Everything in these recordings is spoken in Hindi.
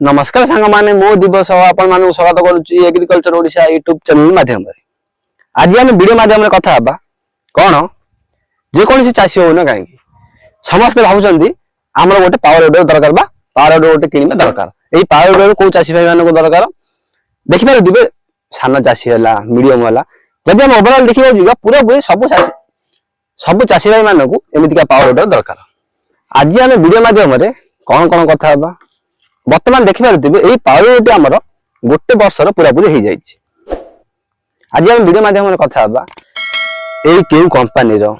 नमस्कार सांग माने मो दिवस आपण मानु स्वागत करूची एग्रीकल्चर ओडिशा यूट्यूब चैनल माध्यम रे। आज हम वीडियो माध्यम रे कथा हबा कोन जे कोन से चासी हो ना काहे समस्त भाबुचंदी हमर गोटे पावर ऑर्डर दरकार बा पावर ऑर्डर गोटे किनिबा दरकार। एई पावर ऑर्डर को चासी भाई मानको दरकार देखि पारे दिबे साना चासी हला मीडियम वाला जदि हम ओवरऑल देखिबो जिगा पूरा पूरी सब चासी भाई मानको एमितिका पावर ऑर्डर दरकार। आज हम वीडियो माध्यम रे कोन कोन कथा हबा बर्तमान देखि पारुथिबे एई पावर आमर गोटे वर्षर पूरा पूरी हो जाइछि। आज हम वीडियो माध्यम रे कथा हबा एई केउ कंपनी रो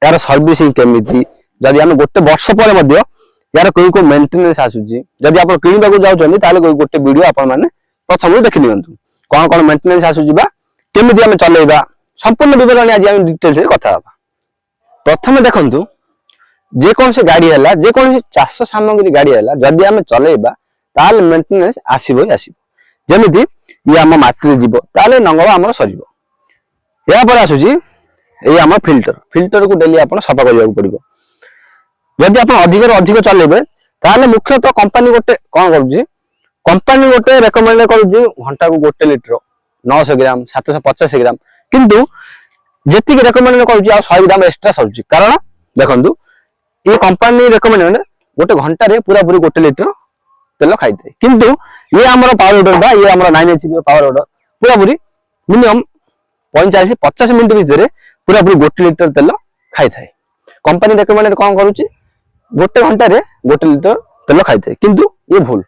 यार सर्विसिंग केमिति जदि हम गोटे वर्ष पर मध्ये यार को मेंटेनेंस आसुछि जदि आपण किनिबा को जाउछन्ती ताले गोटे वीडियो आपण माने प्रथम देखि नियंतु कोन कोन मेंटेनेंस आसुछि बा केमिति हम चलेबा संपूर्ण विवरण आज हम डिटेल्स रे कथा हबा। प्रथम देखंतु जे कौन से गाड़ी है जे कौन से चाष सामग्री गाड़ी है जदि आम चलेबा ताल मेंटेनेंस आसीबो आसीबो जेमिति ये आम माटी जीवो ताले नंगल आमर सरीबो। या पर आसुची ए आम फिल्टर को डेली आपण सफा करिया पड़िबो। जदि आपण अधिक रो अधिक चलेबे ताले मुख्यतः कंपनी गोटे कोन करूची कंपनी गोटे रेकमेंड करूची घंटा को 1 लीटर 900 ग्राम 750 ग्राम किंतु जेति के रेकमेंड करूची आ 100 ग्राम एक्स्ट्रा सरूची कारण देखंतु ये कंपनी रेकमेंड गोटे घंटा रे पूरा पूरी 1 लीटर तेल खाई थे किंतु ये हमर पावर ऑर्डर बा ये हमर 9 एचपी पावर ऑर्डर पूरा पूरी मिनिमम 45-50 मिनिट भीतर पूरा पूरी 1 लीटर तेल खाई थाए। कंपनी रेकमेंड कोन करूची गोटे घंटा रे 1 लीटर तेल खाई थे किंतु ये भूल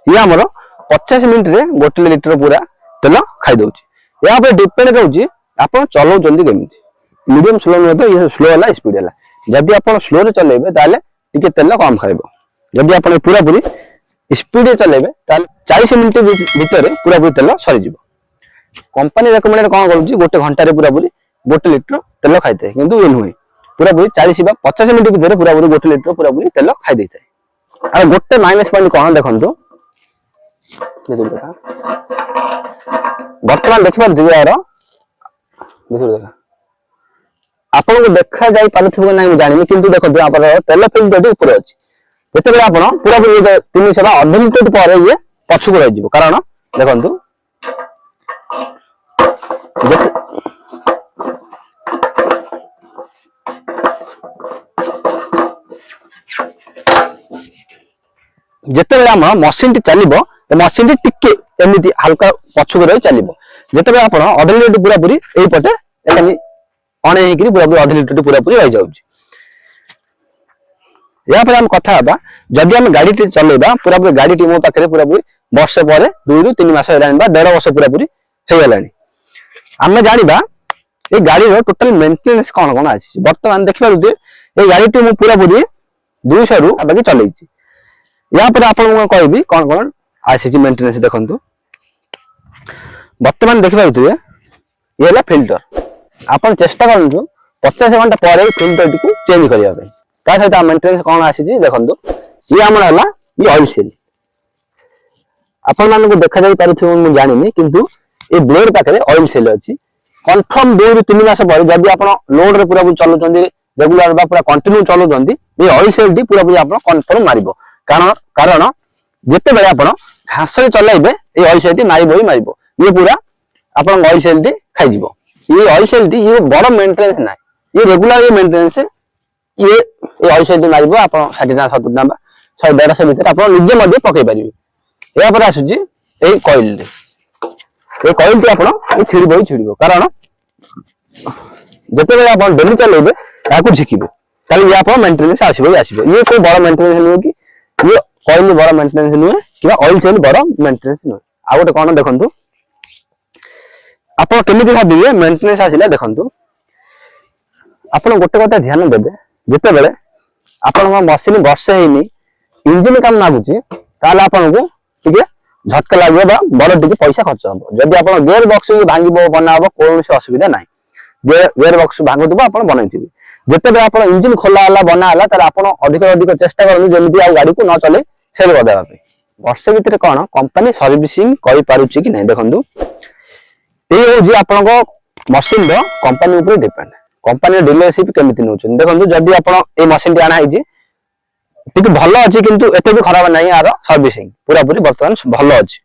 ये हमर 50 मिनिट रे 1 लीटर पूरा तेल खाई दउची। या पे डिपेंड करूची आपण चलो जल्दी केमिति मीडियम स्लो न तो ये स्लो वाला स्पीड वाला जदि आपण स्लो रे चलेबे ताले टिके तेल कम खाइबो जदि आपण पूरा पूरी स्पीड रे चलेबे ताले 40 मिनिट भीतर पूरा पूरी तेल सरी जिवो। कंपनी रेकमेंड कोन करूची गोटे घंटा रे पूरा पूरी 1 लीटर तेल खाइते किंतु ये नुहे पूरा पूरी 40 बा 50 मिनिट भीतर पूरा पूरी 1 लीटर पूरा पूरी तेल खाइ देइते। आ गोटे माइनस पॉइंट कोन देखंतु वर्तमान देखि पर दिबे यार बिसुर देखा आपन को देखा जाई पारथिबो नै मु जानि किंतु देखो आपण तेल फिल्टर ऊपर अछि जते बेला आपण पूरा पूरी 300 आधा लीटर पर ये पछु रहि जिवो कारण देखंतु जते बेला हम मशीन टी चलिबो तो मशीन टी टिके एमिति हल्का पछु रहि चलिबो जते बेला आपण आधा लीटर पूरा पूरी एई पटे एकानी अणे हेकरी पूरा पूरी आधा लीटर पूरा पूरी रहि जाउची। या पर हम कथा हबा जदि हम गाड़ी टी चलेबा पूरा पूरी गाड़ी टी मो पाखरे पूरा पूरी वर्ष पर 2 ରୁ 3 मास हेलानी बा 1.5 वर्ष पूरा पूरी हे हेलानी हम जानिबा ए गाड़ी रो टोटल मेंटेनेंस कोन कोन आछि वर्तमान देखि पारु ए गाड़ी टी मो पूरा पूरी 200 रु बाकी चलेछि। या पर आपन को कहबी कोन कोन आछि मेंटेनेंस देखंतु वर्तमान देखि पारु ये हला फिल्टर आपण चेष्टा करंतु 50 घंटा पर फिल्टर टी को चेंज करिया पे ता सहित मेंटेनेंस कोन आसी जी देखंतु ये हमर हला ये ऑयल सेल आपण मान को देखा जाई पारुथिबो मु जानिनी किंतु ए ब्लेड पाखरे ऑयल सेल अछि कंफर्म 2 ରୁ 3 मास पर जदि आपण लोड रे पूरा चलु चंदी रेगुलर बा पूरा कंटिन्यू चलु चंदी ये ऑयल सेल टी पूरा पूरी आपण कंफर्म मारिबो कारण जते बेले आपण घास रे चलाइबे ए ऑयल सेल टी मारिबो ये पूरा आपण ऑयल सेल टी खाइ जिवो। ये ऑयल सेल टी ये बड़ मेंटेनेंस ना ये रेगुलर ये मेंटेनेंस ये ऑयल सेल टी मारिबो आपण 60 ना 70 ना 100-150 भीतर आपण निजे मध्ये पकई परिबे। या पर आसुजी ए कॉइल टी आपण छिड़िबो कारण जते बेले आपण डेली चलेबे ताकू झिकिबे ताले ये आपण मेंटेनेंस आसीबो ये कोई बड़ मेंटेनेंस नुहे कि ये कॉइल बड़ मेंटेनेंस नुहे कि ऑयल सेल बड़ मेंटेनेंस नुहे। आ गोटे कोन देखंतु आपण केमिति भाबिबे मेंटेनेंस आसिला देखंतु आपण गोटे कथा ध्यान देबे जते बेले आपण मशीन वर्ष हेनी इंजन काम लागुची ताला आपण को ठीक झटका लागबो बा बड़ टिके पैसा खर्च हो जदि आपण गियर बॉक्स भांगिबो बनाबो कोनोसी असुविधा नाही गियर बॉक्स भांगुतबो आपण बनाइथिबे जते बेले आपण इंजन खोला हला बना हला ताला आपण अधिक चेष्टा करनु जेमिति आ गाड़ी को न चले सेल बदेबा पे वर्ष भीतर कोन कंपनी सर्विसिंग करि पारुची कि नै देखंतु ए हो जे आपण को मशीन रो कंपनी ऊपर डिपेंड कंपनी डीलरशिप केमिति नउछ देखंतु जदि आपण ए मशीन टी आना है जे ଟିକେ ଭଲ ଅଛି କିନ୍ତୁ ଏତେ ବି ଖରାପ ନାହିଁ ଆର ସର୍ଭିସିଂ ପୁରାପୁରି ବର୍ତ୍ତମାନ ଭଲ ଅଛି।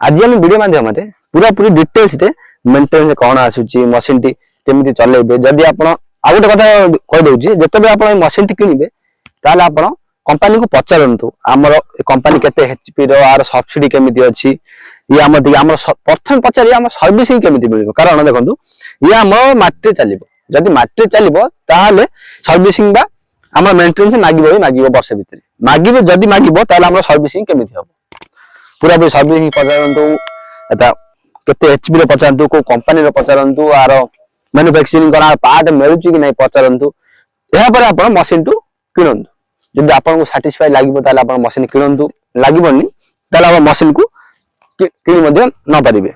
ଆଜି ଆମେ ଭିଡିଓ ମାଧ୍ୟମରେ ପୁରାପୁରି ଡିଟେଲ୍ସ ରେ ମେଣ୍ଟେନାନ୍ସ କଣ ଆସୁଛି ମସିନ ଟି କେମିତି ଚଲେଇବେ। ଯଦି ଆପଣ ଆଉ ଗୋଟେ କଥା କହିଦଉଛି ଯେତେବେଳେ ଆପଣ ଏ ମସିନ ଟି କିଣିବେ ତାହେଲେ ଆପଣ कंपनी को पचारतु आमर कंपनी केते एचपी रो आर सब्सिडी केमिति अछि ये आम प्रथम पचारि आम सर्विसिंग केमिति मिलिबो कारण देखंतु ये आम माटी चलिबो जदि माटी चलिबो ताहाले सर्विसिंग बा आम मेंटेनेंस मागिबो वर्ष भितर मागिबो जदि मागिबो ताहाले आम सर्विसिंग केमिति हबो पूरा भी सर्विसिंग पचारतु एटा केते एचपी रो पचारतु को कंपनी रो पचारतु आर मैन्युफैक्चरिंग करा पार्ट मिलुची कि नै पचारतु एहा पर आपण मशीन टू किनंतु जब आपको साटिस्फाई लगे मशीन किणु लगे मशीन को कि न पारे।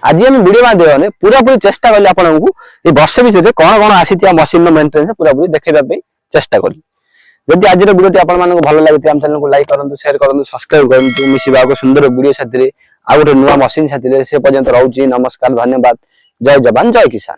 आज हम वीडियो माध्यम पूरापूरी चेष्टा कली आपको ये वर्ष विषय कौन कौन आसी मशीन मेंटेनेंस पूरापूरी देखा चेष्टा करी। जदि आज वीडियो आपको भल लगे आम चैनल को लाइक करूँ शेयर करूँ सब्सक्राइब करूँ मिसिबा सुंदर वीडियो साथी आउ गोटे नुआ मशीन साथी से पर्यंत रोचे। नमस्कार धन्यवाद। जय जवान जय किसान।